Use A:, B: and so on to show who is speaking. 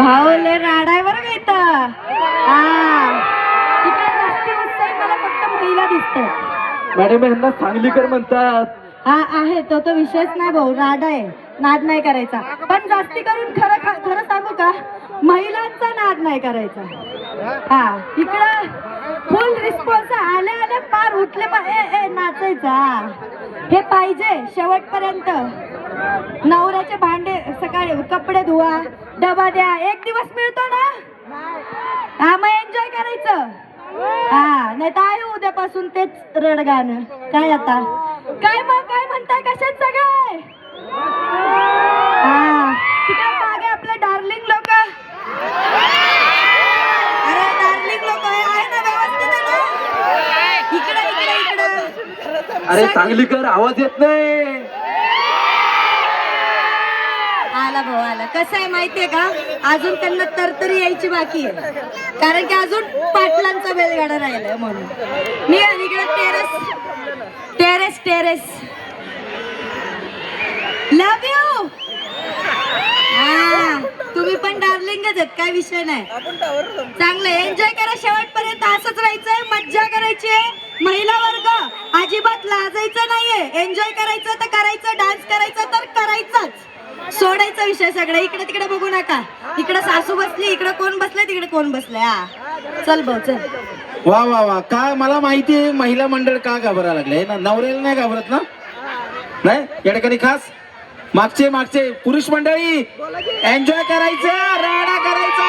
A: भाऊले राडाय बरं का इथं. इकडे जास्ती उत्साही मला फक्त महिला दिसतात.
B: मॅडम यांना सांगलीकर म्हणतात.
A: हा आहे तो विषयच नाही भाऊ. राडा आहे, नाद नाही करायचा. पण जास्ती करून खरं सांगू का, महिलांचा नाद नाही करायचा. हा इकडं फुल रिस्पॉन्स. आले पार उठले नाचायचा. हे पाहिजे शेवटपर्यंत. नवऱ्याचे भांडे सकाळी, कपडे धुवा, डबा द्या. एक दिवस मिळतो ना, हा मग एन्जॉय करायचं. हा नाही तर आहे उद्यापासून तेच रडगाणं. काय आता काय म्हणताय, कशात सगळे? हा तिकडे मागे आपले डार्लिंग लोक. अरे डार्लिंग लोक आहे ना, व्यवस्थित आहे ना? इकडे
B: अरे सांगलीकर आवाज येत नाही.
A: आला भाऊ आला. कसं आहे माहितीये का, अजून त्यांना तरतरी यायची बाकी आहे. कारण की अजून पाटलांचा बैलगाडा राहिलाय म्हणून. मी इकडे टेरेस लव यू. हा तुम्ही पण डार्लिंगच आहेत, काय विषय नाही. चांगलं एन्जॉय करा शेवटपर्यंत. असंच राहायचंय, मज्जा करायची. महिला वर्ग अजिबात लाजायचं नाहीये. एन्जॉय करायचं तर करायचं, डान्स करायचं तर करायचंच. सोडायचा विषय सगळं. इकडे तिकडे बघू नका. इकडे सासू बसली, इकडे कोण बसले, तिकडे कोण बसले. हा चल भाऊ चल.
C: वा वा वा. काय मला माहिती आहे महिला मंडळ का घाबरायला लागले ना. नवऱ्याला नाही घाबरत ना. नाही या ठिकाणी खास मागचे पुरुष मंडळी एन्जॉय करायचं, राडा करायचा.